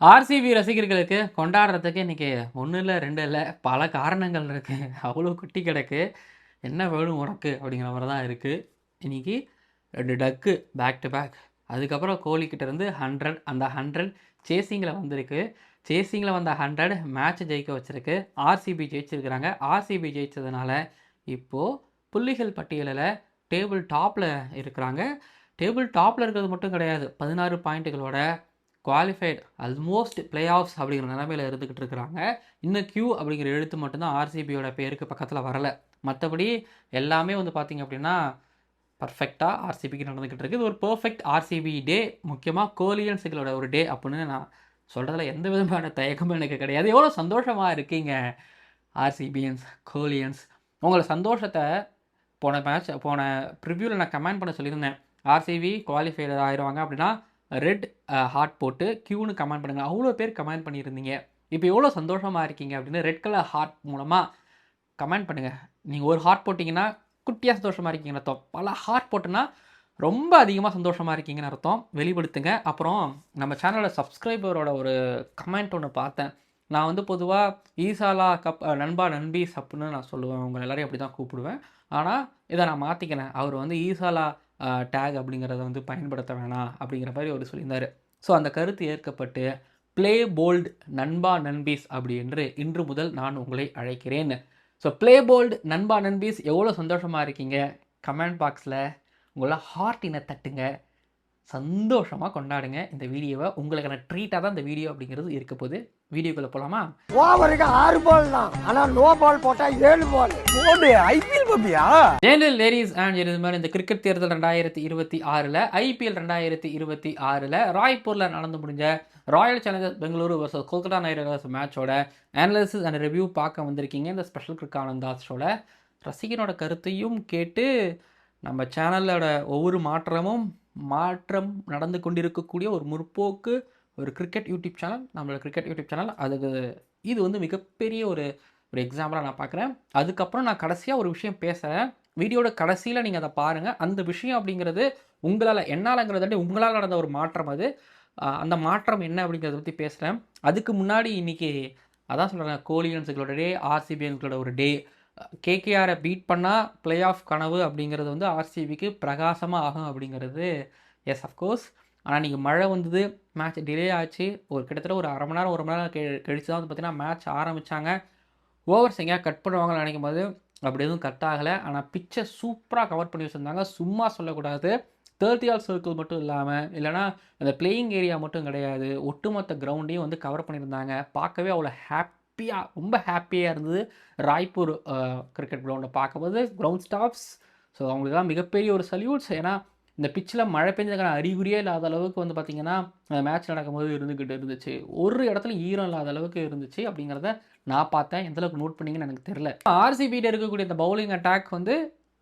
RCB ரசிகர்களுக்கு கொண்டாடுறதுக்கு இன்னைக்கு ஒன்றும் இல்லை, 2 இல்லை, பல காரணங்கள் இருக்குது. அவ்வளோ குட்டி கிடக்கு. என்ன வேணும் உனக்கு அப்படிங்கிற மாதிரி தான் இருக்குது. இன்னைக்கு 2 டக்கு பேக் டு பேக். அதுக்கப்புறம் கோலிக்கிட்ட இருந்து 100, அந்த 100 சேசிங்கில் வந்திருக்கு. சேசிங்கில் வந்த 100 மேட்ச் ஜெயிக்க வச்சிருக்கு. ஆர்சிபி ஜெயிச்சிருக்கிறாங்க. ஆர்சிபி ஜெயிச்சதுனால இப்போது புள்ளிகள் பட்டியலில் டேபிள் டாப்பில் இருக்கிறாங்க. டேபிள் டாப்பில் இருக்கிறது மட்டும் கிடையாது, 16 பாயிண்ட்டுகளோட குவாலிஃபைட் ஆல்மோஸ்ட் பிளே ஆஃப்ஸ் அப்படிங்கிற நிலமையில் இருந்துக்கிட்டு இருக்கிறாங்க. இன்னும் கியூ அப்படிங்கிற எழுத்து மட்டும்தான் ஆர்சிபியோட பேருக்கு பக்கத்தில் வரலை. மற்றபடி எல்லாமே வந்து பார்த்திங்க அப்படின்னா பர்ஃபெக்டாக ஆர்சிபிக்கு நடந்துக்கிட்டு இருக்குது. இது ஒரு பர்ஃபெக்ட் ஆர்சிபி டே. முக்கியமாக கோலியன்ஸுகளோட ஒரு டே அப்படின்னு நான் சொல்கிறதுல எந்த விதமான தயக்கமும் எனக்கு கிடையாது. எவ்வளோ சந்தோஷமாக இருக்கீங்க ஆர்சிபியன்ஸ், கோலியன்ஸ். உங்களோட சந்தோஷத்தை போன ப்ரிவ்யூவில் நான் கமெண்ட் பண்ண சொல்லியிருந்தேன். ஆர்சிபி குவாலிஃபைட் ஆயிடுவாங்க அப்படின்னா ரெட் ஹார்ட் போட்டு கியூன்னு கமெண்ட் பண்ணுங்கள். அவ்வளோ பேர் கமெண்ட் பண்ணியிருந்தீங்க. இப்போ எவ்வளோ சந்தோஷமாக இருக்கீங்க அப்படின்னு ரெட் கலர் ஹார்ட் மூலமாக கமெண்ட் பண்ணுங்கள். நீங்கள் ஒரு ஹார்ட் போட்டிங்கன்னா குட்டியாக சந்தோஷமாக இருக்கீங்கன்னு அர்த்தம். பல ஹார்ட் போட்டுன்னா ரொம்ப அதிகமாக சந்தோஷமாக இருக்கீங்கன்னு அர்த்தம். வெளிப்படுத்துங்க. அப்புறம் நம்ம சேனலோட சப்ஸ்கிரைபரோட ஒரு கமெண்ட் ஒன்று பார்த்தேன். நான் வந்து பொதுவாக ஈசாலா கப் நண்பா நண்பீஸ் அப்படின்னு நான் சொல்லுவேன். உங்களை எல்லோரையும் அப்படி தான் கூப்பிடுவேன். ஆனால் இதை நான் மாற்றிக்கிறேன். அவர் வந்து ஈசாலா டேக் அப்படிங்கிறத வந்து பயன்படுத்த வேணாம் அப்படிங்கிற மாதிரி அவர் சொல்லியிருந்தார். ஸோ அந்த கருத்து ஏற்கப்பட்டு ப்ளே போல்டு நண்பா நண்பீஸ் அப்படி என்று இன்று முதல் நான் உங்களை அழைக்கிறேன். ஸோ ப்ளே போல்டு நண்பா நண்பீஸ் எவ்வளோ சந்தோஷமாக இருக்கீங்க? கமெண்ட் பாக்ஸில் உங்களை ஹார்ட்டினை தட்டுங்க, சந்தோஷமாக கொண்டாடுங்க இந்த வீடியோவை. உங்களுக்கான ட்ரீட்டாக தான் இந்த வீடியோ அப்படிங்கிறது இருக்க போகுது. வீடியோக்குள்ளே போகலாமா? ஓவருக்கு 6 பால் தான், ஆனால் நோ பால் போட்டால் 7 பால் போடு. ஐபிஎல் பப்பியா ஜெனரல் லேடிஸ் அண்ட் ஜென்டில்மேன், இந்த கிரிக்கெட் தேர்தல் 2026 ஐபிஎல் 2026 ராய்ப்பூரில் நடந்து முடிஞ்ச Royal Challengers Bengaluru versus Kolkata Knight Riders மேட்சோட அனாலிசிஸ் அண்ட் ரிவ்யூ பார்க்க வந்திருக்கீங்க. இந்த ஸ்பெஷல் கிரிக் ஆனந்தாஸ் ஷோட ரசிகனோட கருத்தையும் கேட்டு நம்ம சேனலோட ஒவ்வொரு மாற்றம் நடந்து கொண்டிருக்கக்கூடிய ஒரு முற்போக்கு ஒரு கிரிக்கெட் யூடியூப் சேனல், நம்மளோட கிரிக்கெட் யூடியூப் சேனல். அதுக்கு இது வந்து மிகப்பெரிய ஒரு எக்ஸாம்பிளாக நான் பார்க்குறேன். அதுக்கப்புறம் நான் கடைசியாக ஒரு விஷயம் பேசுகிறேன். வீடியோட கடைசியில் நீங்கள் அதை பாருங்கள். அந்த விஷயம் அப்படிங்கிறது என்னாலங்கிறத உங்களால் நடந்த ஒரு மாற்றம். அது அந்த மாற்றம் என்ன அப்படிங்கிறத பற்றி பேசுகிறேன். அதுக்கு முன்னாடி இன்றைக்கி அதான் சொல்கிறேன், கோலியன்ஸுகளோட டே, ஆர்சிபியன்ஸுகளோட ஒரு டே. கேகேஆரை பீட் பண்ணால் பிளே ஆஃப் கனவு அப்படிங்கிறது வந்து ஆர்சிபிக்கு பிரகாசமாக ஆகும் அப்படிங்கிறது எஸ் அஃப்கோர்ஸ். ஆனால் நீங்கள் மழை வந்தது, மேட்ச் டிலே ஆச்சு. கிட்டத்தட்ட ஒரு அரை மணி நேரம் 1 மணி நேரம் கழிச்சு தான் வந்து பார்த்திங்கன்னா மேட்ச் ஆரம்பித்தாங்க. ஓவர்ஸ் எங்கேயா கட் பண்ணுவாங்கன்னு நினைக்கும் போது அப்படி எதுவும் கட் ஆகலை. ஆனால் பிச்சை சூப்பராக கவர் பண்ணி வச்சுருந்தாங்க. சும்மா சொல்லக்கூடாது, 30 ஆல் சர்க்கிள் மட்டும் இல்லாமல், இல்லைனா அந்த பிளேயிங் ஏரியா மட்டும் கிடையாது, ஒட்டுமொத்த கிரவுண்டையும் வந்து கவர் பண்ணியிருந்தாங்க. பார்க்கவே அவ்வளோ ரொம்ப ஹாப்பியாக இருந்தது ராய்ப்பூர் கிரிக்கெட் கிரவுண்டை பார்க்கும்போது. கிரவுண்ட் ஸ்டாஃப்ஸ், ஸோ அவங்களுக்குலாம் மிகப்பெரிய ஒரு சல்யூட்ஸ். ஏன்னா இந்த பிச்சில் மழை பெஞ்சதுக்கான அறிகுறியே இல்லாத அளவுக்கு வந்து பார்த்திங்கன்னா அந்த மேட்ச் நடக்கும்போது இருந்துக்கிட்டு இருந்துச்சு. ஒரு இடத்துல ஈரம் இல்லாத அளவுக்கு இருந்துச்சு அப்படிங்கிறத நான் பார்த்தேன். எந்தளவுக்கு நோட் பண்ணிங்கன்னு எனக்கு தெரில. ஆர்சிபியில் இருக்கக்கூடிய இந்த பவுலிங் அட்டாக் வந்து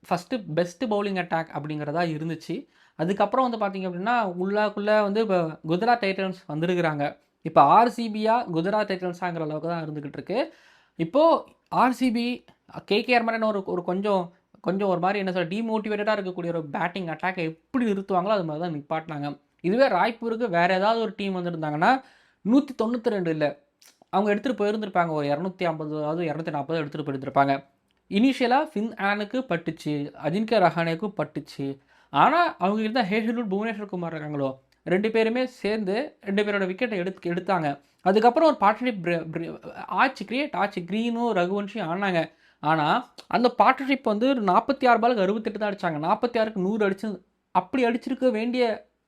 ஃபஸ்ட்டு பெஸ்ட்டு பவுலிங் அட்டாக் அப்படிங்கிறதா இருந்துச்சு. அதுக்கப்புறம் வந்து பார்த்திங்க அப்படின்னா உள்ளாக்குள்ளே வந்து இப்போ குஜராத் டைட்டன்ஸ் வந்துருக்கிறாங்க. இப்போ ஆர்சிபியா குஜராத் டைட்டன்ஸாங்கிற அளவுக்கு தான் இருந்துக்கிட்டு இருக்கு. இப்போது ஆர்சிபி கேகேஆர் மாதிரியான ஒரு கொஞ்சம் ஒரு மாதிரி என்ன சொல்ல டிமோட்டிவேட்டடாக இருக்கக்கூடிய ஒரு பேட்டிங் அட்டாக்கை எப்படி நிறுத்துவாங்களோ அது மாதிரி தான் நிப்பாட்டினாங்க. இதுவே ராய்ப்பூருக்கு வேறு ஏதாவது ஒரு டீம் வந்துருந்தாங்கன்னா 192 இல்லை, அவங்க எடுத்துகிட்டு போயிருந்துருப்பாங்க. ஒரு 250 240 எடுத்துகிட்டு போயிருந்துருப்பாங்க. இனிஷியலாக ஃபின் ஆனுக்கு பட்டுச்சு, அஜின்கே ரஹானேக்கும் பட்டுச்சு. ஆனால் அவங்க இருந்தால் ஹேசல்வுட், புவனேஸ்வர் குமார் இருக்காங்களோ, 2 பேருமே சேர்ந்து 2 பேரோட விக்கெட்டை எடுத்தாங்க. அதுக்கப்புறம் ஒரு பார்ட்னர்ஷிப் கிரியேட் ஆச்சு. க்ரீனும் ரகுவன்ஷியும் ஆனாங்க. ஆனால் அந்த பார்ட்னர்ஷிப் வந்து 46 பாலுக்கு 68 தான் அடித்தாங்க. 46க்கு 100 அடிச்சு அப்படி அடிச்சிருக்க வேண்டிய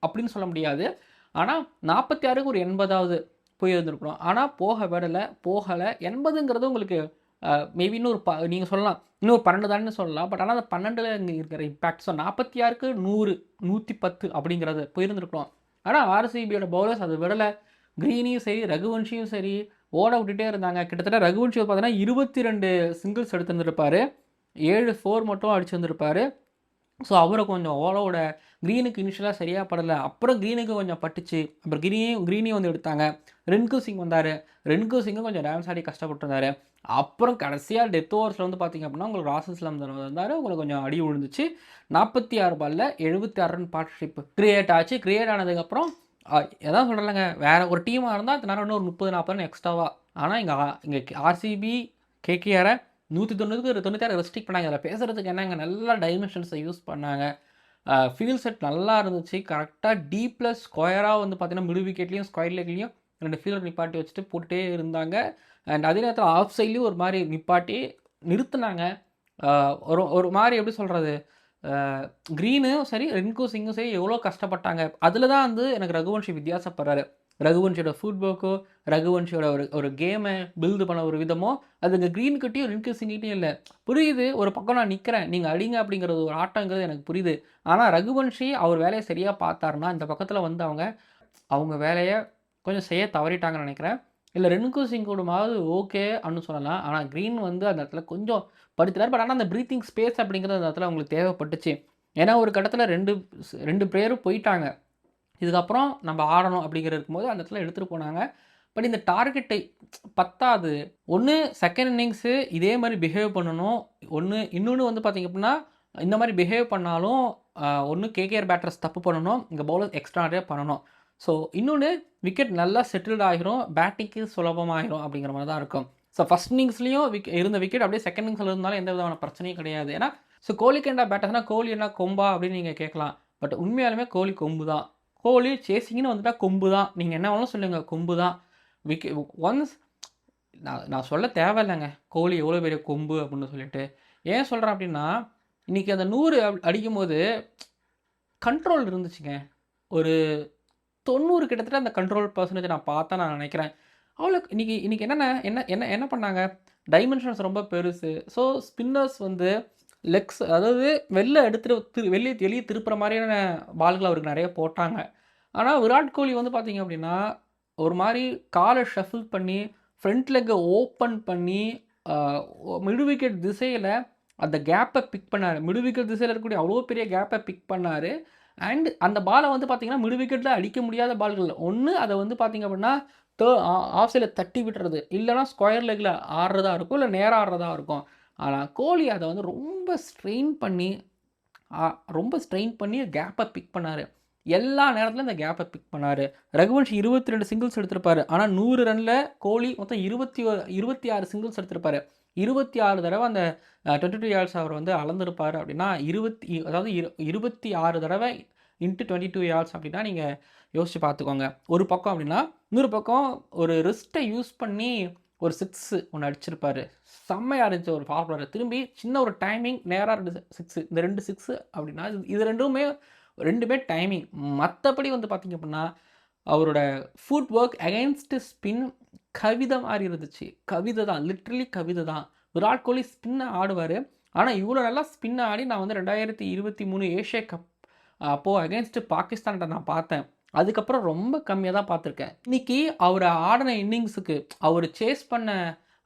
அப்படின்னு சொல்ல முடியாது. ஆனால் 46க்கு ஒரு 80வது போயிருந்துருக்கணும். ஆனால் போகலை. 80ங்கிறது உங்களுக்கு மேபி இன்னொரு நீங்கள் சொல்லலாம் இன்னொரு 12 தானே சொல்லலாம். பட் ஆனால் அந்த 12ல் இங்கே இருக்கிற இம்பேக்ட். ஸோ 46க்கு 100 110 அப்படிங்கிறது போயிருந்துருக்கணும். ஆனால் ஆர்சிபியோட பவுலர்ஸ் அது விடலை. க்ரீனியும் சரி, ரகுவன்ஷியும் சரி ஓட விட்டுட்டே இருந்தாங்க. கிட்டத்தட்ட ரகுவன்ஷி பார்த்தீங்கன்னா 22 சிங்கிள்ஸ் எடுத்துருந்துருப்பார், 7 4 மட்டும் அடிச்சுருந்துருப்பார். ஸோ அவரை கொஞ்சம் ஓலோட க்ரீனுக்கு இனிஷியலாக சரியாக படலை. அப்புறம் க்ரீனுக்கு கொஞ்சம் பட்டுச்சு. அப்புறம் க்ரீனையும் வந்து எடுத்தாங்க. ரின்கு சிங் வந்தார். ரின்கு சிங்கும் கொஞ்சம் டான்ஸ் ஆடி கஷ்டப்பட்டுருந்தார். அப்புறம் கடைசியாக டெத் ஓவர்ஸில் வந்து பார்த்திங்க அப்படின்னா உங்களுக்கு ராசஸ்லாம் வந்தார். உங்களுக்கு கொஞ்சம் அடி விழுந்துச்சு. 46 பாலில் 76 ரன் பார்ட்னர்ஷிப் கிரியேட் ஆச்சு. கிரியேட் ஆனதுக்கப்புறம் எதான் சொல்கிறேன்லங்க, வேற ஒரு டீமாக இருந்தால் நேரம் இன்னும் ஒரு 30-40 ரன் எக்ஸ்ட்ராவா. ஆனால் இங்கே ஆர்சிபி கேகேஆரை 190க்கு 96 ரெஸ்ட்ரிக்ட் பண்ணாங்க. அதில் பேசுகிறதுக்கு என்னங்க, நல்லா டைமென்ஷன்ஸை யூஸ் பண்ணாங்க. ஃபீல்ட் செட் நல்லா இருந்துச்சு. கரெக்டாக டி ப்ளஸ் ஸ்கொயராக வந்து பார்த்தீங்கன்னா மிடு விக்கெட்லேயும் ஸ்கொயர் லெக்லேயும் 2 ஃபீல்டர் நிப்பாட்டி வச்சுட்டு போட்டுகிட்டே இருந்தாங்க. அண்ட் அதே நேரத்தில் ஆஃப் சைட்லேயும் ஒரு மாதிரி நிப்பாட்டி நிறுத்துனாங்க. ஒரு ஒரு மாதிரி எப்படி சொல்கிறது, க்ரீனும் சரி ரிங்கு சிங்கும் சரி எவ்வளோ கஷ்டப்பட்டாங்க. அதில் தான் வந்து எனக்கு ரகுவன்ஷி வித்தியாசப்படுறாரு. ரகுவன்ஷியோட ஃபுட் ஒர்க்கோ, ரகுவன்ஷியோட ஒரு கேமை பில்டு பண்ண ஒரு விதமோ அது இங்கே க்ரீன் கிட்டேயும் ரிங்கு சிங்கிட்டையும் இல்லை. புரியுது, ஒரு பக்கம் நான் நிற்கிறேன், நீங்கள் அடிங்க அப்படிங்கிறது ஒரு ஆட்டங்கிறது எனக்கு புரியுது. ஆனால் ரகுவன்ஷி அவர் வேலையை சரியாக பார்த்தாருன்னா இந்த பக்கத்தில் வந்து அவங்க வேலையை கொஞ்சம் செய்ய தவறிட்டாங்கன்னு நினைக்கிறேன். இல்லை ரிங்கு சிங்கோடமாவது ஓகே அப்படின்னு சொல்லலாம். ஆனால் க்ரீன் வந்து அந்த இடத்துல கொஞ்சம் படுத்துறாரு. பட் ஆனால் அந்த ப்ரீத்திங் ஸ்பேஸ் அப்படிங்கிறது அந்த இடத்துல அவங்களுக்கு தேவைப்பட்டுச்சு. ஏன்னா ஒரு கட்டத்தில் ரெண்டு பேரும் போயிட்டாங்க. இதுக்கப்புறம் நம்ம ஆடணும் அப்படிங்கிறது இருக்கும்போது அந்த இடத்துல எடுத்துகிட்டு போனாங்க. பட் இந்த டார்கெட்டை பத்தாது. ஒன்று செகண்ட் இன்னிங்ஸு இதே மாதிரி பிஹேவ் பண்ணணும். இன்னொன்று வந்து பார்த்திங்க அப்படின்னா இந்த மாதிரி பிஹேவ் பண்ணாலும் ஒன்று கேகேஆர் பேட்டர்ஸ் தப்பு பண்ணணும், இங்கே பவுலர் எக்ஸ்ட்ரா நிறைய பண்ணணும். ஸோ இன்னொன்று விக்கெட் நல்லா செட்டில்ட் ஆகிரும், பேட்டிங்க்கு சுலபமாகிரும் அப்படிங்கிற மாதிரி தான் இருக்கும். ஸோ ஃபஸ்ட் இன்னிங்ஸ்லேயும் இருந்த விக்கெட் அப்படியே செகண்ட் இன்னிங்ஸில் இருந்தாலும் எந்த விதமான பிரச்சனையும் கிடையாது. ஏன்னா ஸோ கோலிக்கு என்ன பேட்டர்ஸ்னால் கோலி என்ன கொம்பா அப்படின்னு நீங்கள் கேட்கலாம். பட் உண்மையாலுமே கோலி கொம்பு தான். கோலி சேசிங்னு வந்துட்டால் கொம்பு தான். நீங்கள் என்ன வேணாலும் சொல்லுங்கள், கொம்பு தான். ஒன்ஸ் நான் சொல்ல தேவையில்லைங்க கோலி எவ்வளோ பெரிய கொம்பு அப்படின்னு சொல்லிட்டு. ஏன் சொல்கிறேன் அப்படின்னா இன்றைக்கி அந்த 100 அடிக்கும்போது கண்ட்ரோல் இருந்துச்சுங்க. ஒரு 90 கிட்டத்தட்ட அந்த கண்ட்ரோல் பர்சன்டேஜ் நான் பார்த்தா நான் நினைக்கிறேன். அவ்வளோ இன்றைக்கி என்ன பண்ணாங்க, டைமென்ஷன்ஸ் ரொம்ப பெருசு. ஸோ ஸ்பின்னர்ஸ் வந்து லெக்ஸ் அதாவது வெளியே திருப்புற மாதிரியான பால்கள் அவருக்கு நிறைய போட்டாங்க. ஆனால் விராட் கோலி வந்து பார்த்திங்க அப்படின்னா ஒரு மாதிரி காலை ஷஃபில் பண்ணி ஃப்ரண்ட் லெக்கை ஓப்பன் பண்ணி மிடு விக்கெட் திசையில் அந்த கேப்பை பிக் பண்ணார். மிடு விக்கெட் திசையில் இருக்கக்கூடிய அவ்வளோ பெரிய கேப்பை பிக் பண்ணார். அண்ட் அந்த பாலை வந்து பார்த்திங்கன்னா மிடு விக்கெட்டில் அடிக்க முடியாத பால்கள். ஒன்று அதை வந்து பார்த்திங்க அப்படின்னா ஆஃப் சைடில் தட்டி விட்டுறது, இல்லைனா ஸ்கொயர் லெக்கில் ஆடுறதா இருக்கும், இல்லை நேராக ஆடுறதா இருக்கும். ஆனால் கோலி அதை வந்து ரொம்ப ஸ்ட்ரெயின் பண்ணி கேப்பை பிக் பண்ணார். எல்லா நேரத்துலையும் இந்த கேப்பை பிக் பண்ணார். ரகுவன்ஷி 22 சிங்கிள்ஸ் எடுத்திருப்பார். ஆனால் 100 ரனில் கோலி மொத்தம் 26 சிங்கிள்ஸ் எடுத்திருப்பார். 26 தடவை அந்த 22 யார்ட்ஸ் அவர் வந்து அளந்திருப்பார். அப்படின்னா 26 தடவை இன்ட்டு 22 யார்ட்ஸ் அப்படின்னா நீங்கள் யோசித்து பார்த்துக்கோங்க. ஒரு பக்கம் அப்படின்னா இன்னொரு பக்கம் ஒரு ரிஸ்ட்டை யூஸ் பண்ணி ஒரு 6 ஒன்று அடிச்சிருப்பார். செம்மையாக இருந்துச்சு ஒரு ஃபார்முலர். திரும்பி சின்ன ஒரு டைமிங் நேராக 2 6, இந்த 2 6 அப்படின்னா இது ரெண்டுமே டைமிங். மற்றபடி வந்து பார்த்திங்க அப்படின்னா அவரோட ஃபுட் ஒர்க் அகைன்ஸ்ட் ஸ்பின் கவிதை மாதிரி இருந்துச்சு. கவிதை தான், லிட்ரலி கவிதை தான். விராட் கோலி ஸ்பின்னை ஆடுவார். ஆனால் இவ்வளோ நல்லா ஸ்பின்னை ஆடி நான் வந்து 2023 ஏஷியா கப் அப்போது அகைன்ஸ்ட் பாகிஸ்தான்கிட்ட நான் பார்த்தேன். அதுக்கப்புறம் ரொம்ப கம்மியாக தான் பார்த்துருக்கேன். இன்றைக்கி அவர் ஆடின இன்னிங்ஸுக்கு அவர் சேஸ் பண்ண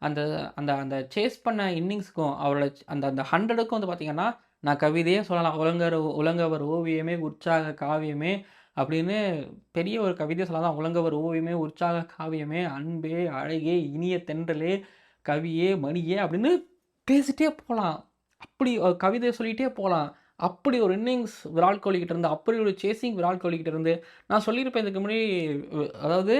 அந்த சேஸ் பண்ண இன்னிங்ஸுக்கும் அவரோட அந்த 100க்கும் வந்து பார்த்திங்கன்னா நான் கவிதையே சொல்லலாம். உலங்கவர் ஓவியமே உற்சாக காவியமே அப்படின்னு பெரிய ஒரு கவிதையை சொல்லலாம். உலங்கவர் ஓவியமே உற்சாக காவியமே அன்பே அழகே இனிய தென்றலே கவியே மணியே அப்படின்னு பேசிகிட்டே போகலாம். அப்படி கவிதையை சொல்லிகிட்டே போகலாம். அப்படி ஒரு இன்னிங்ஸ் விராட் கோலிக்கிட்ட இருந்து, அப்படி ஒரு சேசிங் விராட் கோலிக்கிட்ட இருந்து. நான் சொல்லியிருப்பேன் இதுக்கு முன்னாடி, அதாவது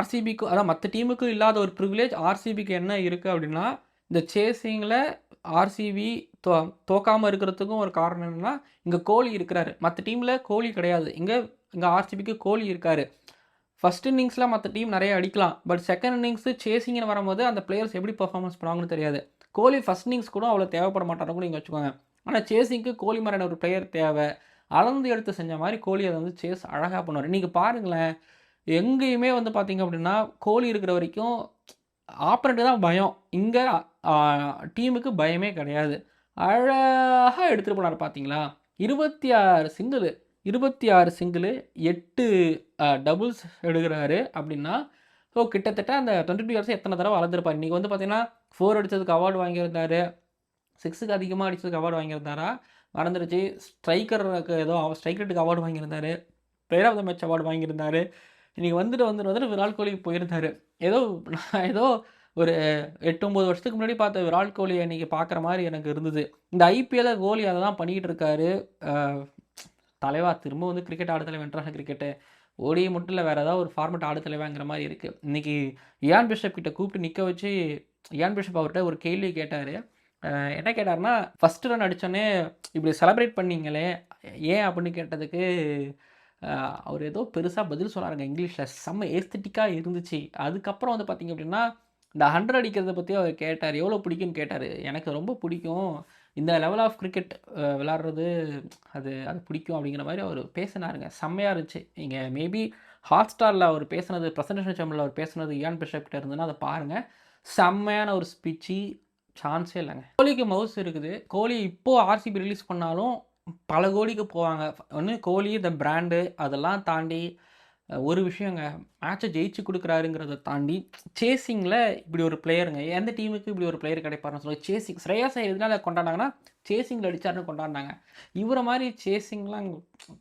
ஆர்சிபிக்கு அதான் மற்ற டீமுக்கும் இல்லாத ஒரு ப்ரிவிலேஜ் ஆர்சிபிக்கு என்ன இருக்குது அப்படின்னா, இந்த சேசிங்கில் ஆர்சிபி தோக்காமல் இருக்கிறதுக்கும் ஒரு காரணம் என்னென்னா இங்கே கோலி இருக்கிறாரு. மற்ற டீமில் கோலி கிடையாது. இங்கே ஆர்சிபிக்கு கோலி இருக்கார். ஃபஸ்ட் இன்னிங்ஸில் மற்ற டீம் நிறைய அடிக்கலாம். பட் செகண்ட் இன்னிங்ஸு சேசிங்னு வரும்போது அந்த பிளேயர்ஸ் எப்படி பர்ஃபார்மன்ஸ் பண்ணுவாங்கன்னு தெரியாது. கோலி ஃபஸ்ட் இன்னிங்ஸ் கூட அவ்வளோ தேவைப்பட மாட்டாங்க கூட நீங்கள் வச்சுக்கோங்க. ஆனால் சேசிங்க்கு கோலி மாதிரியான ஒரு பிளேயர் தேவை. அளந்து எடுத்து செஞ்ச மாதிரி கோலி அதை வந்து சேஸ் அழகாக பண்ணுவார். நீங்கள் பாருங்களேன், எங்கேயுமே வந்து பார்த்திங்க அப்படின்னா கோலி இருக்கிற வரைக்கும் ஆப்பரண்ட்டு தான் பயம். இங்கே டீமுக்கு பயமே கிடையாது. அழகாக எடுத்துகிட்டு போனார். பார்த்தீங்களா, 26 சிங்கிளு 8 டபுள்ஸ் எடுக்கிறாரு அப்படின்னா, ஸோ கிட்டத்தட்ட அந்த 22 இயர்ஸ் எத்தனை தடவை வளர்ந்துருப்பார். இன்றைக்கி வந்து பார்த்திங்கன்னா 4 அடித்ததுக்கு அவார்டு வாங்கியிருந்தார், 6க்கு அதிகமாக அடித்ததுக்கு அவார்டு வாங்கியிருந்தாரா மறந்துடுச்சு. ஸ்ட்ரைக்கருக்கு ஏதோ ஸ்ட்ரைக் ரேட்டுக்கு அவார்டு வாங்கியிருந்தார், player of the match award வாங்கியிருந்தார். இன்றைக்கி வந்துட்டு விராட் கோலி போயிருந்தார். ஏதோ ஒரு 8-9 வருஷத்துக்கு முன்னாடி பார்த்த விராட் கோலியை இன்றைக்கி பார்க்குற மாதிரி எனக்கு இருந்தது. இந்த ஐபிஎல்ல கோலி அதை தான் பண்ணிக்கிட்டு இருக்காரு. தலைவா திரும்ப வந்து கிரிக்கெட் ஆட தலைவா இன்டர்நேஷனல் கிரிக்கெட்டு ஓடிஐ மட்டும் இல்லை வேறு ஏதாவது ஒரு ஃபார்மெட் ஆட தலைவாங்கிற மாதிரி இருக்குது. இன்றைக்கி இயான் பிஷப் கிட்ட கூப்பிட்டு நிற்க வச்சு இயான் பிஷப் அவர்கிட்ட ஒரு கேள்வி கேட்டார். என்ன கேட்டார்னா, ஃபஸ்ட்டு ரன் அடித்தோடனே இப்படி செலப்ரேட் பண்ணீங்களே ஏன் அப்படின்னு கேட்டதுக்கு அவர் ஏதோ பெருசாக பதில் சொன்னாருங்க இங்கிலீஷில். செம்ம ஏஸ்தட்டிக்காக இருந்துச்சு. அதுக்கப்புறம் வந்து பார்த்திங்க அப்படின்னா இந்த 100 அடிக்கிறத பற்றி அவர் கேட்டார். எவ்வளோ பிடிக்கும்னு கேட்டார். எனக்கு ரொம்ப பிடிக்கும், இந்த லெவல் ஆஃப் கிரிக்கெட் விளாட்றது அது பிடிக்கும் அப்படிங்கிற மாதிரி அவர் பேசினாருங்க. செம்மையாக இருந்துச்சு. நீங்கள் மேபி ஹாட் ஸ்டாரில் அவர் பேசுனது, ப்ரெசன்டேஷன் சேனலில் அவர் பேசுனது இயான் பிஷப் கிட்ட இருந்ததுன்னா அதை பாருங்கள். செம்மையான ஒரு ஸ்பீச்சு, சான்ஸே இல்லைங்க. கோலிக்கு மவுஸ் இருக்குது. கோலி இப்போது ஆர்சிபி ரிலீஸ் பண்ணாலும் பல கோடிக்கு போவாங்க. ஒன்று கோலி இந்த பிராண்டு அதெல்லாம் தாண்டி ஒரு விஷயங்க, மேட்சை ஜெயிச்சு கொடுக்குறாருங்கிறத தாண்டி சேசிங்கில் இப்படி ஒரு பிளேயருங்க. எந்த டீமுக்கு இப்படி ஒரு பிளேயர் கிடைப்பாருன்னு சொல்லி சேசிங் ஸ்ரேயாஸ் ஐயர் எதனால கொண்டாடினாங்கன்னா சேசிங்கில் அடித்தாருன்னு கொண்டாடினாங்க. இவரை மாதிரி சேசிங்லாம்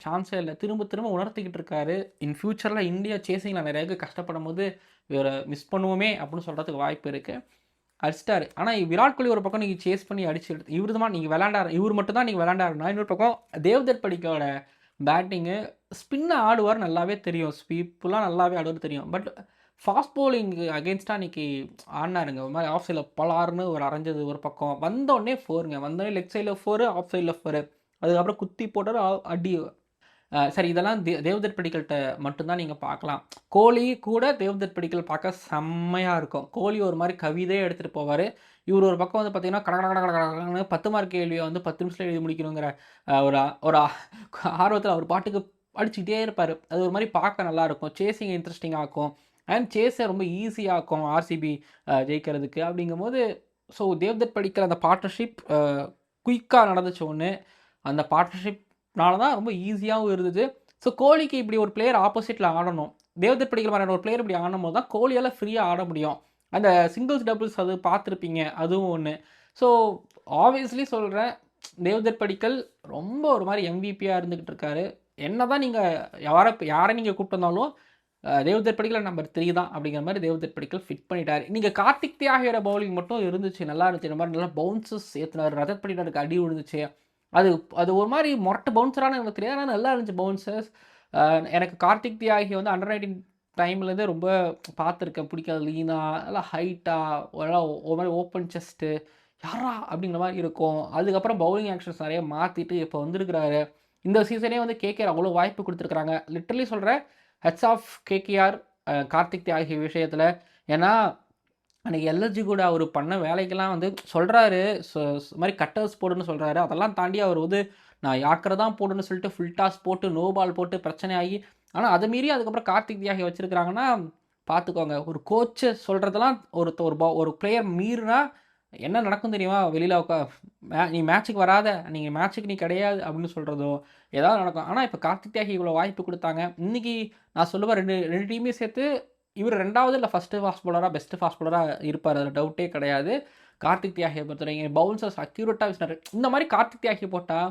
சான்ஸே இல்லை. திரும்ப திரும்ப உணர்த்திக்கிட்டு இருக்காரு. இன் ஃபியூச்சரில் இந்தியா சேசிங்கில் நிறைய கஷ்டப்படும் போது இவரை மிஸ் பண்ணுவோமே அப்படின்னு சொல்கிறதுக்கு வாய்ப்பு இருக்குது. அடிச்சிட்டாரு. ஆனால் விராட் கோலி ஒரு பக்கம் நீங்கள் சேஸ் பண்ணி அடிச்சு எடுத்து இவர் தான் நீங்கள் விளாண்டாரு, இவர் மட்டும் தான் நீங்கள் விளாண்டாருன்னா, இன்னொரு பக்கம் தேவ்தத் படிக்கோட பேட்டிங்கு ஸ்பின்னை ஆடுவார் நல்லாவே தெரியும், ஸ்வீப்லாம் நல்லாவே ஆடுவார் தெரியும். பட் ஃபாஸ்ட் பவுலிங்கு அகெயின்ஸ்டாக இன்றைக்கி ஆடினாருங்க. ஒரு மாதிரி ஆஃப் சைடில் பலார்னு ஒரு அரைஞ்சது ஒரு பக்கம், வந்தோடனே 4ங்க, வந்தோடனே லெக் சைடில் 4, ஆஃப் சைடில் 4, அதுக்கப்புறம் குத்தி போட்டார் அடி. சரி, இதெல்லாம் தேவ்தத் படிக்கல்கிட்ட மட்டும்தான் நீங்கள் பார்க்கலாம். கோலி கூட தேவ்தத் படிக்கல் பார்க்க செம்மையாக இருக்கும். கோலி ஒரு மாதிரி கவிதையே எடுத்துகிட்டு போவார். இவர் ஒரு பக்கம் வந்து பார்த்தீங்கன்னா கடகடன்னு 10 மார்க் கேள்வியை வந்து 10 நிமிஷத்தில் எழுதி முடிக்கணுங்கிற ஒரு ஒரு ஆர்வத்தில் அவர் பாட்டுக்கு அடிச்சுக்கிட்டே இருப்பார். அது ஒரு மாதிரி பார்க்க நல்லாயிருக்கும். சேசிங் இன்ட்ரெஸ்டிங்காக இருக்கும். அண்ட் சேஸை ரொம்ப ஈஸியாக இருக்கும் ஆர்சிபி ஜெயிக்கிறதுக்கு. அப்படிங்கும்போது ஸோ தேவ்தத் படிக்கல் அந்த பார்ட்னர்ஷிப் குயிக்காக நடந்துச்சு ஒன்று. அந்த பார்ட்னர்ஷிப்னால தான் ரொம்ப ஈஸியாகவும் இருந்தது. ஸோ கோலிக்கு இப்படி ஒரு பிளேயர் ஆப்போசிட்டில் ஆடணும், தேவ்தத் படிக்கல் மாதிரியான ஒரு பிளேயர் இப்படி ஆடும் போது தான் கோலியால் ஃப்ரீயாக ஆட முடியும். அந்த சிங்கிள்ஸ் டபுள்ஸ் அது பார்த்துருப்பீங்க, அதுவும் ஒன்று. ஸோ ஆப்வியஸ்லி சொல்கிறேன், தேவ்தத் படிக்கல் ரொம்ப ஒரு மாதிரி எம்விபியாக இருந்துக்கிட்டு இருக்காரு. என்ன தான் நீங்கள் யாரை நீங்கள் கூப்பிட்டு வந்தாலும் தேவ்தத் படிக்கல் நம்பர் 3 தான் அப்படிங்கிற மாதிரி தேவ்தத் படிக்கல் ஃபிட் பண்ணிட்டார். நீங்கள் கார்த்திக் தியாகியோட பவுலிங் மட்டும் இருந்துச்சு, நல்லா இருந்துச்சு. இந்த மாதிரி நல்லா பவுன்சஸ் ஏற்றினார். ரஜத் படிக்கலுக்கு அடி விழுந்துச்சு. அது ஒரு மாதிரி மொரட்டு பவுன்சரான எனக்கு தெரியாது, ஆனால் நல்லா இருந்துச்சு பவுன்சர்ஸ். எனக்கு கார்த்திக் தியாகி வந்து அண்டர் 19 டைம்லேருந்தே ரொம்ப பார்த்துருக்கேன், பிடிக்காது. லீனாக நல்லா ஹைட்டாக ஒரு மாதிரி ஓப்பன் செஸ்ட்டு யாரா அப்படிங்கிற மாதிரி இருக்கும். அதுக்கப்புறம் பவுலிங் ஆக்ஷன்ஸ் நிறைய மாற்றிட்டு இப்போ வந்திருக்கிறாரு. இந்த சீசனே வந்து கேகேஆர் அவ்வளோ வாய்ப்பு கொடுத்துருக்குறாங்க. லிட்டரலி சொல்கிறேன், ஹெட்ஸ் ஆஃப் கேகேஆர் கார்த்திக் தியாகி விஷயத்தில். ஏன்னா அன்றைக்கி எல்எஸ்ஜி கூட அவர் பண்ண வேலைக்கெல்லாம் வந்து சொல்கிறாரு, மாதிரி கட்டர்ஸ் போடுன்னு சொல்கிறாரு. அதெல்லாம் தாண்டி அவர் வந்து நான் யாக்கரை தான் போடுன்னு சொல்லிட்டு ஃபுல் டாஸ் போட்டு நோ பால் போட்டு பிரச்சனை ஆகி, ஆனால் அதை மீறி அதுக்கப்புறம் கார்த்திக் தியாகி வச்சுருக்கிறாங்கன்னா பார்த்துக்கோங்க. ஒரு கோச்சு சொல்கிறதெல்லாம் ஒரு பிளேயர் மீறினா என்ன நடக்கும் தெரியுமா? வெளியில் நீ மேட்ச்சுக்கு வராத, நீங்கள் மேட்ச்சுக்கு நீ கிடையாது அப்படின்னு சொல்கிறதோ ஏதாவது நடக்கும். ஆனால் இப்போ கார்த்திக் தியாகி இவ்வளோ வாய்ப்பு கொடுத்தாங்க. இன்றைக்கி நான் சொல்லுவேன், ரெண்டு டீமையும் சேர்த்து இவர் 2வது இல்லை ஃபஸ்ட்டு ஃபாஸ்ட் பவுலராக பெஸ்ட்டு ஃபாஸ்ட் பவுலராக இருப்பார், அதில் டவுட்டே கிடையாது. கார்த்திக் தியாகியை பொறுத்தவரைக்கும் பவுன்சர்ஸ் அக்யூரேட்டாக வீசினார். இந்த மாதிரி கார்த்திக் தியாகி போட்டால்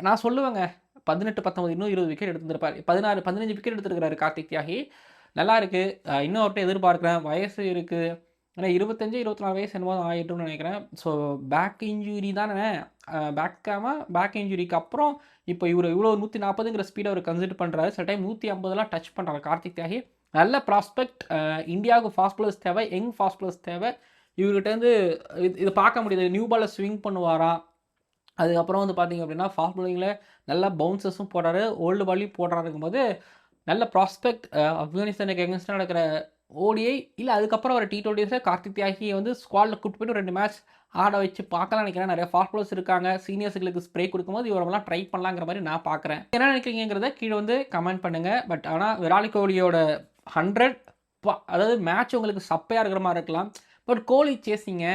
நான் சொல்லுவேங்க 18, 19 இன்னும் 20 விக்கெட் எடுத்துருப்பார். 16, 15 விக்கெட் எடுத்துருக்கிறாரு கார்த்திக் தியாகி. நல்லா இருக்குது. இன்னும் அவர்கிட்ட எதிர்பார்க்குறேன். வயசு இருக்குது, ஏன்னா 25, 24 வயசு என்னமோ ஆகிட்டும்னு நினைக்கிறேன். ஸோ பேக் இன்ஜுரி தானே, பேக் இன்ஜுரிக்கு அப்புறம் இப்போ இவர் இவ்வளோ 140ங்கிற ஸ்பீடை அவர் கன்சிடர் பண்ணுறாரு. சில டைம் 150 டச் பண்ணுறாரு கார்த்திக் தியாகி. நல்ல ப்ராஸ்பெக்ட். இந்தியாவுக்கு ஃபாஸ்ட் பவுலர்ஸ் தேவை, யங் ஃபாஸ்ட் பவுலர்ஸ் தேவை. இவர்கிட்டேருந்து இது பார்க்க முடியுது. நியூ பாலை ஸ்விங் பண்ணுவாராம். அதுக்கப்புறம் வந்து பார்த்திங்க அப்படின்னா ஃபாஸ்ட் பவுலிங்கில் நல்லா பவுன்சஸும் போடுறாரு, ஓல்டு பாலையும் போடுறாருக்கும் போது நல்ல ப்ராஸ்பெக்ட். ஆப்கானிஸ்தானுக்கு எகென்ஸ்டாக நடக்கிற ஓடிஐ இல்லை அதுக்கப்புறம் ஒரு T20 கார்த்திக் தியாகியை வந்து ஸ்குவாடில் கூப்பிட்டு போய்ட்டு 2 மேட்ச் ஆட வச்சு பார்க்கலாம் நினைக்கிறேன். நிறைய ஃபாஸ்ட் பவுலர்ஸ் இருக்காங்க, சீனியர்ஸுகளுக்கு ஸ்ப்ரே கொடுக்கும்போது இவரெல்லாம் ட்ரை பண்ணலாங்கிற மாதிரி நான் பார்க்குறேன். என்ன நினைக்கிறீங்கிறத கீழே வந்து கமெண்ட் பண்ணுங்கள். பட் ஆனால் விராட் கோலியோட 100 அதாவது மேட்ச் உங்களுக்கு சப்பையாக இருக்கிற மாதிரி இருக்கலாம். பட் கோலி சேசிங்க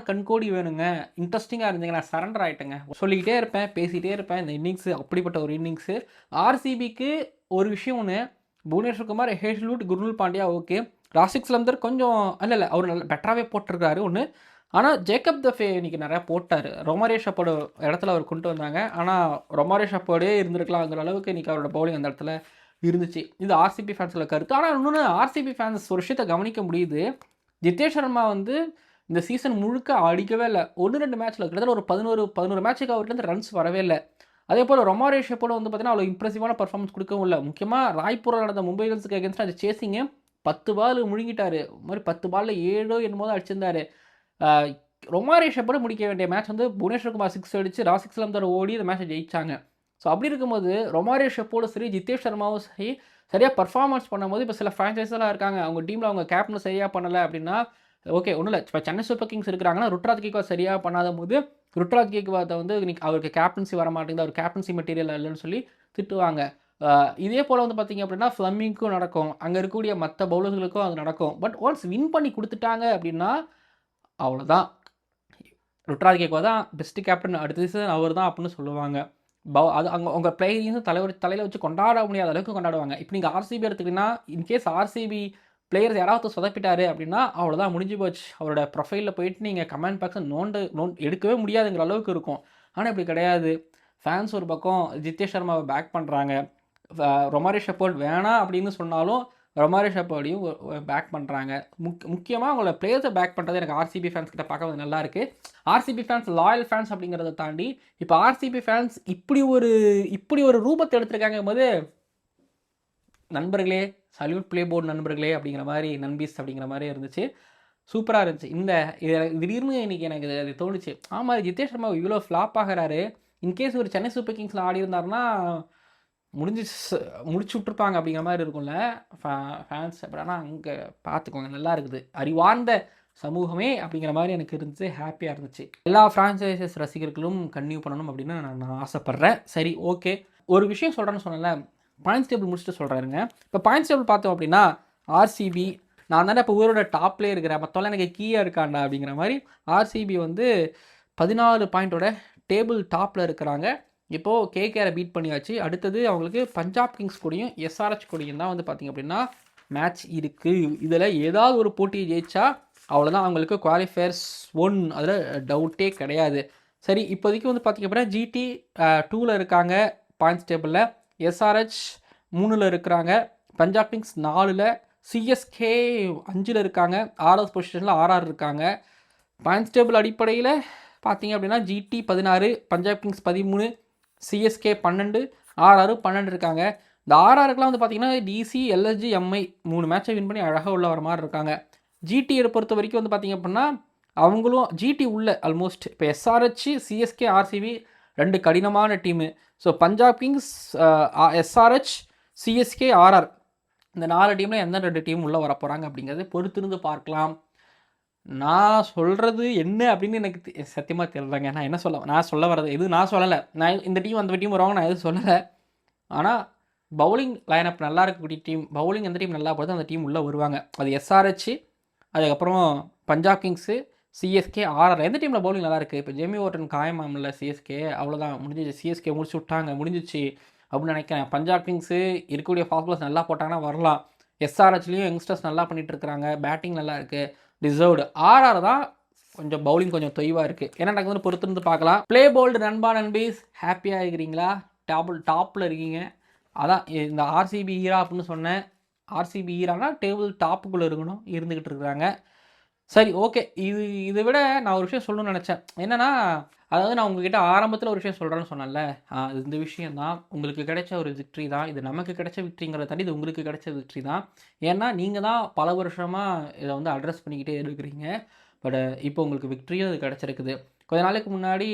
கண்கோடி வேணுங்க, இன்ட்ரெஸ்டிங்காக இருந்தீங்க. நான் சரண்டர் ஆகிட்டேங்க. சொல்லிக்கிட்டே இருப்பேன், பேசிகிட்டே இருப்பேன். இந்த இன்னிங்ஸு அப்படிப்பட்ட ஒரு இன்னிங்ஸு. ஆர்சிபிக்கு ஒரு விஷயம் ஒன்று, புவனேஸ்வர் குமார், ஹேஷ்லூட், குர்னூல் பாண்டியா ஓகே. ராசிக் சலந்தர் கொஞ்சம் இல்லை அவர் நல்லா பெட்டராகவே போட்டிருக்காரு ஒன்று. ஆனால் ஜேக்கப் தஃபே இன்றைக்கி நிறையா போட்டார். ரொமாரே ஷப்போட இடத்துல அவர் கொண்டு வந்தாங்க. ஆனால் ரொமாரே ஷப்போடே இருந்திருக்கலாங்கிற அளவுக்கு இன்றைக்கி அவரோட பவுலிங் அந்த இடத்துல இருந்துச்சு. இது ஆர்சிபி ஃபேன்ஸில் கருத்து. ஆனால் இன்னொன்று ஆர்சிபி ஃபேன்ஸ் ஒரு விஷயத்தை கவனிக்க முடியுது. ஜித்தேஷ் சர்மா வந்து இந்த சீசன் முழுக்க அடிக்கவே இல்லை. 1-2 மேட்ச்சில் கிட்டத்தட்ட ஒரு 11 மேட்ச்சுக்கு அவர்கிட்ட ரன்ஸ் வரவே இல்லை. அதே போல் ரொமாரியோ ஷெப்பர்டும் வந்து பார்த்தீங்கன்னா அவ்வளோ இம்ப்ரெசிவான பர்ஃபார்மன்ஸ் கொடுக்கவும் இல்லை. முக்கியமாக ராய்ப்பூரில் நடந்த மும்பை இந்தியன்ஸுக்கு அகேன்ஸ்டாக அந்த சேசிங்கு 10 பால் முழுங்கிட்டாரு. ஒரு மாதிரி 10 பாலில் 7 என்னமோ தான் அடிச்சிருந்தாரு. ரொமாரியோ ஷெப்பர்டு முடிக்க வேண்டிய மேட்ச் வந்து புவனேஸ்வர் குமார் 6 அடிச்சு ராசிக் சலாம் ஓடி இந்த மேட்சை ஜெயிச்சாங்க. ஸோ அப்படி இருக்கும்போது ரொமாரியோ ஷெப்பர்டும் சரி, ஜித்தேஷ் சர்மாவும் சரி சரியாக பர்ஃபார்மன்ஸ் பண்ணும்போது இப்போ சில ஃப்ரான்ச்சைஸெல்லாம் இருக்காங்க, அவங்க டீமில் அவங்க கேப்டன் சரியாக பண்ணலை அப்படின்னா ஓகே ஒன்றும் இல்லை. இப்போ சென்னை சூப்பர் கிங்ஸ் இருக்கிறாங்கன்னா ருத்ராஜ் கேக்வாத் சரியாக பண்ணாத போது ருத்ராஜ் கேக்வாத்தை வந்து இன்னைக்கு அவருக்கு கேப்டன்சி வர மாட்டேங்குது, அவர் கேப்டன்சி மெட்டீரியல் இல்லைன்னு சொல்லி திட்டுவாங்க. இதே போல் வந்து பார்த்தீங்க அப்படின்னா ஃப்ளமிங்க்கும் நடக்கும், அங்கே இருக்கக்கூடிய மற்ற பவுலர்களுக்கும் அது நடக்கும். பட் ஒன்ஸ் வின் பண்ணி கொடுத்துட்டாங்க அப்படின்னா அவ்வளோதான். ருத்ராஜ் கேக்வாத் தான் பெஸ்ட்டு கேப்டன், அடுத்த சீசன் அவர் தான் அப்படின்னு சொல்லுவாங்க. அது அங்கே உங்கள் பிளேயரையும் தலையில் வச்சு கொண்டாட முடியாத அளவுக்கு கொண்டாடுவாங்க. இப்போ நீங்கள் ஆர்சிபி எடுத்துக்கிட்டிங்கன்னா இன்கேஸ் ஆர்சிபி பிளேயர்ஸ் யாராவது சொதப்பிட்டாரு அப்படின்னா அவ்வளோதான், முடிஞ்சு போச்சு. அவரோட ப்ரொஃபைலில் போயிட்டு நீங்கள் கமெண்ட் பாக்ஸை எடுக்கவே முடியாதுங்கிற அளவுக்கு இருக்கும். ஆனால் இப்படி கிடையாது. ஃபேன்ஸ் ஒரு பக்கம் ஜித்தேஷ் சர்மாவை பேக் பண்ணுறாங்க, ரொமாரியோ ஷெப்பர்ட் வேணாம் அப்படின்னு சொன்னாலும் ரொமாரியோ ஷெப்பர்டையும் பேக் பண்ணுறாங்க. முக்கியமாக அவங்களோட பிளேயர்ஸை பேக் பண்ணுறது எனக்கு ஆர்சிபி ஃபேன்ஸ் கிட்ட பார்க்க வந்து நல்லா இருக்குது. ஆர்சிபி ஃபேன்ஸ் லாயல் ஃபேன்ஸ் அப்படிங்கிறத தாண்டி இப்போ ஆர்சிபி ஃபேன்ஸ் இப்படி ஒரு ரூபத்தை எடுத்திருக்காங்க போது நண்பர்களே, சல்யூட் ப்ளே போர்டு நண்பர்களே அப்படிங்கிற மாதிரி, நண்பீஸ் அப்படிங்கிற மாதிரி இருந்துச்சு. சூப்பராக இருந்துச்சு. திடீர்னு இன்றைக்கி எனக்கு அது தோணுச்சு, ஆமாம் ஜித்தேஷ் சர்மா இவ்வளோ ஃப்ளாப் ஆகிறாரு, இன்கேஸ் ஒரு சென்னை சூப்பர் கிங்ஸில் ஆடி இருந்தாருன்னா முடிச்சு விட்ருப்பாங்க அப்படிங்கிற மாதிரி இருக்கும்ல ஃபேன்ஸ். பட் ஆனால் அங்கே பார்த்துக்கோங்க, நல்லா இருக்குது. அறிவார்ந்த சமூகமே அப்படிங்கிற மாதிரி எனக்கு இருந்துச்சு, ஹாப்பியாக இருந்துச்சு. எல்லா ஃப்ரான்ச்சைசஸ் ரசிகர்களும் கன்டினியூ பண்ணணும் அப்படின்னு நான் ஆசைப்பட்றேன். சரி, ஓகே, ஒரு விஷயம் சொல்கிறேன்னு சொன்னேன்ல, பாயிண்ட்ஸ் டேபிள் முடிச்சுட்டு சொல்கிறாருங்க. இப்போ பாயிண்ட்ஸ் டேபிள் பார்த்தோம் அப்படின்னா ஆர்சிபி, நான் தானே இப்போ ஊரோட டாப்லேயே இருக்கிறேன், மற்றவெல்லாம் எனக்கு கீயாக இருக்காண்டா அப்படிங்கிற மாதிரி ஆர்சிபி வந்து 14 பாயிண்டோட டேபிள் டாப்பில் இருக்கிறாங்க. இப்போது கேகேஆரை பீட் பண்ணியாச்சு. அடுத்தது அவங்களுக்கு பஞ்சாப் கிங்ஸ் கூடயும் எஸ்ஆர்ஹெச் கூடயும் தான் வந்து பார்த்திங்க அப்படின்னா மேட்ச் இருக்குது. இதில் ஏதாவது ஒரு போட்டியை ஜெயிச்சா அவ்வளோதான், அவங்களுக்கு குவாலிஃபயர்ஸ் 1, அதில் டவுட்டே கிடையாது. சரி, இப்போதைக்கு வந்து பார்த்திங்க அப்படின்னா ஜிடி 2ல் இருக்காங்க பாயிண்ட்ஸ் டேபிளில், எஸ்ஆர்ஹெச் 3ல் இருக்கிறாங்க, பஞ்சாப் கிங்ஸ் 4ல், சிஎஸ்கே 5ல் இருக்காங்க, 6வது பொசிஷனில் ஆர்ஆர் இருக்காங்க. பாயிண்ட்ஸ் டேபிள் அடிப்படையில் பார்த்தீங்க அப்படின்னா GT 16, Punjab Kings 13, CSK 12, RR 12 இருக்காங்க. இந்த ஆர்ஆருக்குலாம் வந்து பார்த்தீங்கன்னா டிசி, எல்எஸ்ஜி, எம்ஐ 3 மேட்சை வின் பண்ணி அழகாக உள்ள வர மாதிரி இருக்காங்க. ஜிடியை பொறுத்த வரைக்கும் வந்து பார்த்திங்க அப்படின்னா அவங்களும் ஜிடி உள்ள ஆல்மோஸ்ட் இப்போ எஸ்ஆர்ஹெச், சிஎஸ்கே, ஆர்சிபி 2 கடினமான team. So Punjab Kings, SRH, CSK, RR இந்த 4 டீமில் எந்த 2 டீம் உள்ளே வர போகிறாங்க அப்படிங்கிறது பொறுத்திருந்து பார்க்கலாம். நான் சொல்கிறது என்ன அப்படின்னு எனக்கு சத்தியமாக தெரியலங்க. நான் சொல்ல வர்றது எது நான் சொல்லலை. நான் இந்த டீம் அந்த டீம் வருவாங்க நான் எதுவும் சொல்லலை. ஆனால் பவுலிங் லைனப் நல்லா இருக்கக்கூடிய டீம், பவுலிங் எந்த டீம் நல்லா போகுது அந்த டீம் உள்ளே வருவாங்க. அது எஸ்ஆர்ஹெச், அதுக்கப்புறம் பஞ்சாப் கிங்ஸு, சிஎஸ்கே, ஆர்ஆர். எந்த டீமில் பவுலிங் நல்லா இருக்குது? இப்போ ஜேமி ஓர்டன் காயமாமில்ல சிஎஸ்கே, அவ்வளோதான் முடிஞ்சிச்சு. சிஎஸ்கே முடிச்சு விட்டாங்க, முடிஞ்சிச்சு அப்படின்னு நினைக்கிறேன். பஞ்சாப் கிங்ஸு இருக்கக்கூடிய ஃபாஸ்ட் பால்ஸ் நல்லா போட்டாங்கன்னா வரலாம். எஸ்ஆர்ஹெச்லேயும் யங்ஸ்டர்ஸ் நல்லா பண்ணிகிட்டு இருக்கிறாங்க, பேட்டிங் நல்லா இருக்குது, டிசர்வ்டு. ஆர்ஆர் தான் கொஞ்சம் பவுலிங் கொஞ்சம் தொய்வாக இருக்குது. என்ன நடக்குதுன்னு பொறுத்திருந்து பார்க்கலாம். ப்ளே போல்டு நண்பா நண்பீஸ், ஹாப்பியாக இருக்கிறீங்களா? டாப்பில் இருக்கீங்க. அதான் இந்த ஆர்சிபி ஈரா அப்படின்னு சொன்னேன். ஆர்சிபி ஈரானா டேபிள் டாப்புக்குள்ளே இருக்கணும், இருந்துக்கிட்டு இருக்கிறாங்க. சரி, ஓகே, இதை விட நான் ஒரு விஷயம் சொல்லணும்னு நினச்சேன். என்னென்னா, அதாவது நான் உங்ககிட்ட ஆரம்பத்தில் ஒரு விஷயம் சொல்கிறேன்னு சொன்னேன்ல, இந்த விஷயந்தான் உங்களுக்கு கிடைச்ச ஒரு விக்ட்ரி தான். இது நமக்கு கிடைச்ச விக்ட்ரிங்கிறத தாண்டி இது உங்களுக்கு கிடைச்ச விக்ட்ரி தான். ஏன்னா நீங்கள் தான் பல வருஷமாக இதை வந்து அட்ரஸ் பண்ணிக்கிட்டே இருக்கிறீங்க. பட் இப்போ உங்களுக்கு விக்ட்ரியும் இது கிடச்சிருக்குது. கொஞ்ச நாளைக்கு முன்னாடி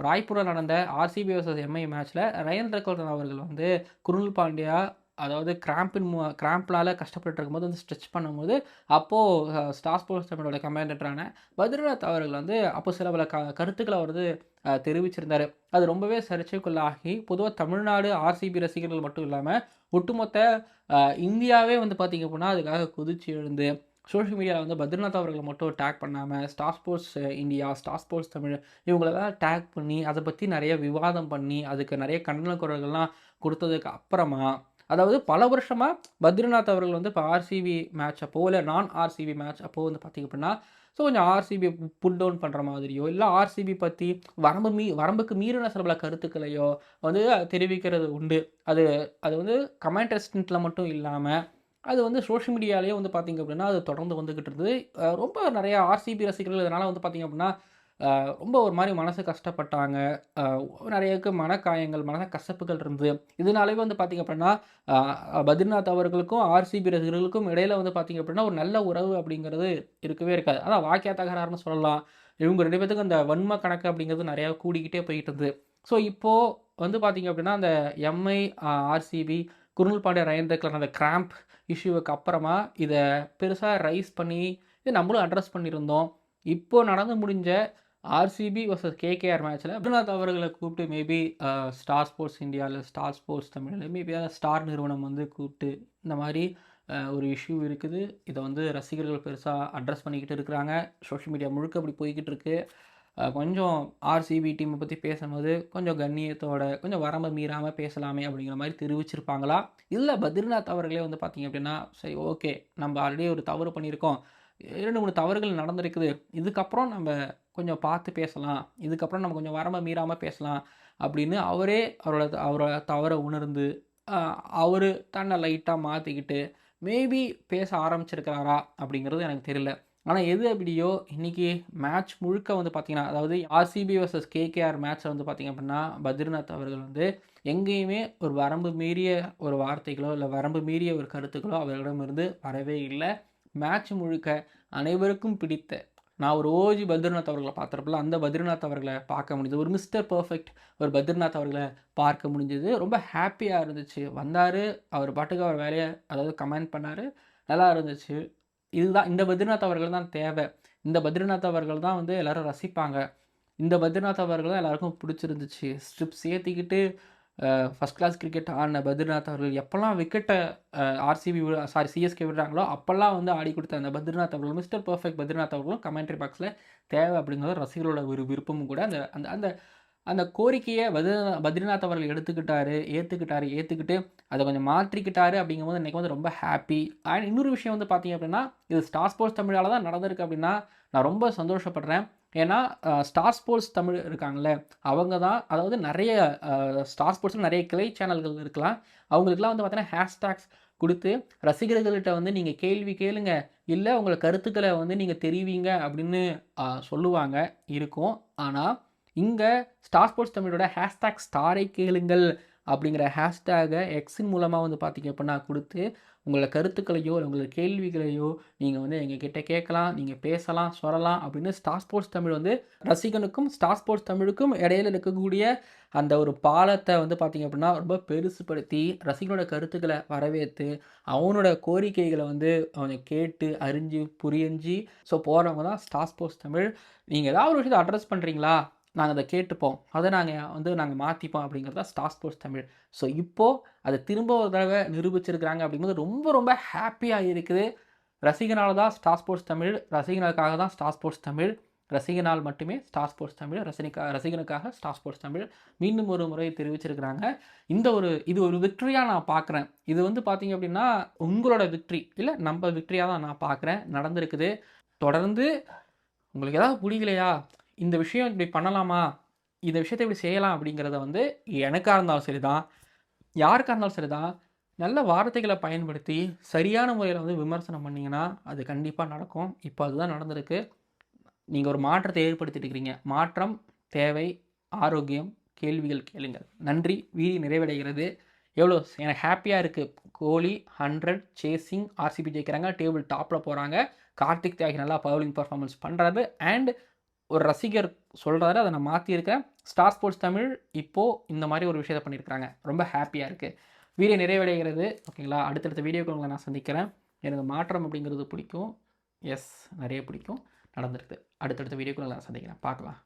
ராய்ப்பூரில் நடந்த ஆர்சிபி vs எம்ஐ மேட்ச்சில் ரயன் ரெக்கல்டன் அவர்கள் வந்து குருல் பாண்டியா, அதாவது கிராம்பினால் கஷ்டப்பட்டு இருக்கும்போது வந்து ஸ்ட்ரெச் பண்ணும்போது அப்போது ஸ்டார் ஸ்போர்ட்ஸ் தமிழோட கமெண்டேட்டரான பத்ரிநாத் அவர்கள் வந்து அப்போ சில பல கருத்துக்களை வந்து தெரிவிச்சிருந்தார். அது ரொம்பவே சர்ச்சைக்குள்ளாகி பொதுவாக தமிழ்நாடு ஆர்சிபி ரசிகர்கள் மட்டும் இல்லாமல் ஒட்டுமொத்த இந்தியாவே வந்து பார்த்திங்க அப்படின்னா அதுக்காக குதிச்சு எழுந்து சோஷியல் மீடியாவில் வந்து பத்ரிநாத் அவர்களை மட்டும் டேக் பண்ணாமல் star sports India, star Sports Tamil இவங்களெல்லாம் டேக் பண்ணி அதை பற்றி நிறைய விவாதம் பண்ணி அதுக்கு நிறைய கண்டன குரல்கள்லாம் கொடுத்ததுக்கு அப்புறமா, அதாவது பல வருஷமாக பத்ரிநாத் அவர்கள் வந்து இப்போ ஆர்சிபி மேட்ச் அப்போ இல்லை நான் ஆர்சிபி மேட்ச் அப்போது வந்து பார்த்திங்க அப்படின்னா ஸோ கொஞ்சம் ஆர்சிபி புல் டவுன் பண்ணுற மாதிரியோ இல்லை ஆர்சிபி பற்றி வரம்புக்கு மீறின சில பல கருத்துக்களையோ வந்து தெரிவிக்கிறது உண்டு. அது வந்து கமெண்டஸ்டன்ட்டில் மட்டும் இல்லாமல் அது வந்து சோஷியல் மீடியாலேயே வந்து பார்த்திங்க அப்படின்னா அது தொடர்ந்து வந்துக்கிட்டு இருந்தது. ரொம்ப நிறையா ஆர்சிபி ரசிகர்கள் இதனால் வந்து பார்த்திங்க அப்படின்னா ரொம்ப ஒரு மாதிரி மனசு கஷ்டப்பட்டாங்க. நிறையக்கு மனக்காயங்கள், மன கசப்புகள் இருந்தது. இதனாலவே வந்து பார்த்தீங்க அப்படின்னா, பத்ரிநாத் அவர்களுக்கும், ஆர்சிபி ரசிகர்களுக்கும் இடையில வந்து பார்த்தீங்க அப்படின்னா, ஒரு நல்ல உறவு அப்படிங்கிறது இருக்கவே இருக்காது. அதான் வாக்கியா தகராறுன்னு சொல்லலாம். இவங்க 2 பேத்துக்கும் அந்த வன்ம கணக்கு அப்படிங்கிறது நிறையா கூடிக்கிட்டே போயிட்டு இருந்தது. ஸோ இப்போ வந்து பார்த்தீங்க அப்படின்னா, அந்த MI, RCB, Krunal Pandya, Ryan டெக்லர் அந்த கிராம்ப் இஷ்யூவுக்கு அப்புறமா இத பெருசா ரைஸ் பண்ணி, இத நம்மளும் அட்ரஸ் பண்ணியிருந்தோம். இப்போ நடந்து முடிஞ்ச ஆர்சிபி வெர்சஸ் கேகேஆர் மேட்ச்ல ரகுநாத் அவர்களை கூப்பிட்டு மேபி ஸ்டார் ஸ்போர்ட்ஸ் இந்தியா இல்லை ஸ்டார் ஸ்போர்ட்ஸ் தமிழ்ல மேபி ஸ்டார் நிறுவனம் வந்து கூப்பிட்டு இந்த மாதிரி ஒரு இஷ்யூ இருக்குது. இதை வந்து ரசிகர்கள் பெருசாக அட்ரஸ் பண்ணிக்கிட்டு இருக்கிறாங்க. சோஷியல் மீடியா முழுக்க அப்படி போய்கிட்டு இருக்கு. கொஞ்சம் ஆர்சிபி டீமை பற்றி பேசும்போது கொஞ்சம் கண்ணியத்தோட, கொஞ்சம் வரம்பை மீறாமல் பேசலாமே அப்படிங்கிற மாதிரி தெரிவிச்சிருப்பாங்களா? இல்லை பத்ரிநாத் அவர்களே வந்து பார்த்தீங்க அப்படின்னா, சரி ஓகே, நம்ம ஆல்ரெடி ஒரு தவறு பண்ணியிருக்கோம். 2, 3 தவறுகள் நடந்திருக்குது. இதுக்கப்புறம் நம்ம கொஞ்சம் பார்த்து பேசலாம். இதுக்கப்புறம் நம்ம கொஞ்சம் வரம்ப மீறாம பேசலாம் அப்படின்னு அவரே அவரோட தவற உணர்ந்து, அ அவரு தன்னை லைட்டா மாத்திக்கிட்டு, மேபி பேச ஆரம்பிச்சிருக்கிறாரா? அப்படிங்கிறது எனக்கு தெரியல. ஆனா எது எப்படியோ இன்னைக்கு மேட்ச் முழுக்க வந்து பார்த்தீங்கன்னா, அதாவது ஆர்சிபி வெர்சஸ் கேகேஆர் மேட்ச்ல வந்து பார்த்தீங்க அப்படின்னா, பத்ரிநாத் அவர்கள் வந்து எங்கேயுமே ஒரு வரம்பு மீறிய ஒரு வார்த்தைகளோ, இல்ல வரம்பு மீறிய ஒரு கருத்துக்களோ அவரிடமிருந்து வரவே இல்ல. மேட்ச் முழுக்க அனைவருக்கும் பிடித்த, நான் ஒரு ஓஜி பத்ரிநாத் அவர்களை பார்த்துறப்பல அந்த பத்ரிநாத் அவர்களை பார்க்க முடிஞ்சது. ஒரு மிஸ்டர் பெர்ஃபெக்ட் ஒரு பத்ரிநாத் அவர்களை பார்க்க முடிஞ்சது. ரொம்ப ஹாப்பியாக இருந்துச்சு. வந்தார், அவர் பாட்டுக்கு அவர் வேலையை அதாவது கமெண்ட் பண்ணார், நல்லா இருந்துச்சு. இதுதான், இந்த பத்ரிநாத் அவர்கள் தான் தேவை. இந்த பத்ரிநாத் அவர்கள் தான் வந்து எல்லாரும் ரசிப்பாங்க. இந்த பத்ரிநாத் அவர்கள் தான் எல்லாருக்கும் பிடிச்சிருந்துச்சு. ஸ்ட்ரிப்ஸ் ஏற்றிக்கிட்டு ஃபஸ்ட் கிளாஸ் கிரிக்கெட் ஆடின பத்ரிநாத் அவர்கள் எப்போல்லாம் விக்கெட்டை ஆர்சிபி சிஎஸ்கே விடுறாங்களோ அப்போல்லாம் வந்து ஆடி கொடுத்த அந்த பத்ரிநாத் அவர்கள், மிஸ்டர் பெர்ஃபெக்ட் பத்ரிநாத் அவர்களும் கமெண்ட்ரி பாக்ஸில் தேவை அப்படிங்கிறது ரசிகர்களோட ஒரு விருப்பமும் கூட. அந்த அந்த அந்த அந்த கோரிக்கையை பத்ரிநாத் அவர்கள் ஏற்றுக்கிட்டு அதை கொஞ்சம் மாற்றிக்கிட்டாரு அப்படிங்கும்போது இன்றைக்கி வந்து ரொம்ப ஹாப்பி. அண்ட் இன்னொரு விஷயம் வந்து பார்த்தீங்க அப்படின்னா, இது ஸ்டார் ஸ்போர்ட்ஸ் தமிழால் தான் நடந்திருக்கு அப்படின்னா நான் ரொம்ப சந்தோஷப்படுறேன். ஏன்னா ஸ்டார் ஸ்போர்ட்ஸ் தமிழ் இருக்காங்கல்ல, அவங்க தான், அதாவது நிறைய ஸ்டார் ஸ்போர்ட்ஸில் நிறைய கிளை சேனல்கள் இருக்கலாம். அவங்களுக்குலாம் வந்து பார்த்தீங்கன்னா ஹேஷ்டேக்ஸ் கொடுத்து ரசிகர்கள்கிட்ட வந்து நீங்கள் கேள்வி கேளுங்க, இல்லை உங்களை கருத்துக்களை வந்து நீங்கள் தெரிவிங்க அப்படின்னு சொல்லுவாங்க இருக்கும். ஆனால் இங்கே ஸ்டார் ஸ்போர்ட்ஸ் தமிழோட ஹேஷ்டேக் ஸ்டாரை கேளுங்கள் அப்படிங்கிற ஹேஷ்டேகை எக்ஸின் மூலமாக வந்து பார்த்தீங்க அப்படின்னா கொடுத்து உங்களோட கருத்துக்களையோ இல்லை உங்களோட கேள்விகளையோ நீங்கள் வந்து எங்ககிட்ட கேட்கலாம், நீங்கள் பேசலாம், சொல்லலாம் அப்படின்னு ஸ்டார் ஸ்போர்ட்ஸ் தமிழ் வந்து ரசிகனுக்கும் ஸ்டார் ஸ்போர்ட்ஸ் தமிழுக்கும் இடையில இருக்கக்கூடிய அந்த ஒரு பாலத்தை வந்து பார்த்திங்க அப்படின்னா ரொம்ப பெருசுப்படுத்தி ரசிகனோட கருத்துக்களை வரவேற்று அவனோட கோரிக்கைகளை வந்து அவனை கேட்டு அறிஞ்சு புரிஞ்சு ஸோ போகிறவங்க தான் ஸ்டார் ஸ்போர்ட்ஸ் தமிழ். நீங்கள் ஏதாவது ஒரு விஷயத்தை அட்ரஸ் பண்ணுறீங்களா, நாங்கள் அதை கேட்டுப்போம், அதை நாங்கள் மாற்றிப்போம் அப்படிங்கிறது தான் ஸ்டார் ஸ்போர்ட்ஸ் தமிழ். ஸோ இப்போது அதை திரும்ப ஒரு தடவை நிரூபிச்சிருக்கிறாங்க அப்படிங்கும்போது ரொம்ப ரொம்ப ஹாப்பியாக இருக்குது. ரசிகனால தான் ஸ்டார் ஸ்போர்ட்ஸ் தமிழ், ரசிகனுக்காக தான் ஸ்டார் ஸ்போர்ட்ஸ் தமிழ், ரசிகனால் மட்டுமே ஸ்டார் ஸ்போர்ட்ஸ் தமிழ், ரசிகனுக்காக ஸ்டார் ஸ்போர்ட்ஸ் தமிழ் மீண்டும் ஒரு முறை தெரிவிச்சிருக்கிறாங்க. இது ஒரு விக்ட்ரியாக நான் பார்க்குறேன். இது வந்து பார்த்தீங்க அப்படின்னா உங்களோட விக்ட்ரி இல்லை நம்ம விக்ட்ரியாக தான் நான் பார்க்குறேன். நடந்திருக்குது. தொடர்ந்து உங்களுக்கு ஏதாவது பிடிக்கலையா, இந்த விஷயம் இப்படி பண்ணலாமா, இந்த விஷயத்தை இப்படி செய்யலாம் அப்படிங்கிறத வந்து எனக்காக இருந்தாலும் சரி தான், யாருக்காக இருந்தாலும் சரி தான், நல்ல வார்த்தைகளை பயன்படுத்தி சரியான முறையில் வந்து விமர்சனம் பண்ணிங்கன்னா அது கண்டிப்பாக நடக்கும். இப்போ அதுதான் நடந்திருக்கு. நீங்கள் ஒரு மாற்றத்தை ஏற்படுத்திட்டு இருக்கிறீங்க. மாற்றம் தேவை, ஆரோக்கியம், கேள்விகள் கேளுங்கள். நன்றி. வீதி நிறைவடைகிறது. எவ்வளோ எனக்கு ஹாப்பியாக இருக்குது. கோலி 100 சேசிங், ஆர்சிபி ஜெயிக்கிறாங்க, டேபிள் டாப்பில் போகிறாங்க, கார்த்திக் தியாகி நல்லா பவுலிங் பர்ஃபார்மன்ஸ் பண்ணுறாரு, அண்ட் ஒரு ரசிகர் சொல்கிறாரு, அதை நான் மாற்றியிருக்கேன். ஸ்டார் ஸ்போர்ட்ஸ் தமிழ் இப்போது இந்த மாதிரி ஒரு விஷயத்தை பண்ணியிருக்கிறாங்க. ரொம்ப ஹாப்பியாக இருக்குது. வீடியோ நிறைவடைகிறது. ஓகேங்களா, அடுத்தடுத்த வீடியோக்கள் உங்களை நான் சந்திக்கிறேன். எனக்கு மாற்றம் அப்படிங்கிறது பிடிக்கும். எஸ், நிறைய பிடிக்கும், நடந்திருக்கு. அடுத்தடுத்த வீடியோக்கள் நான் சந்திக்கிறேன். பார்க்கலாம்.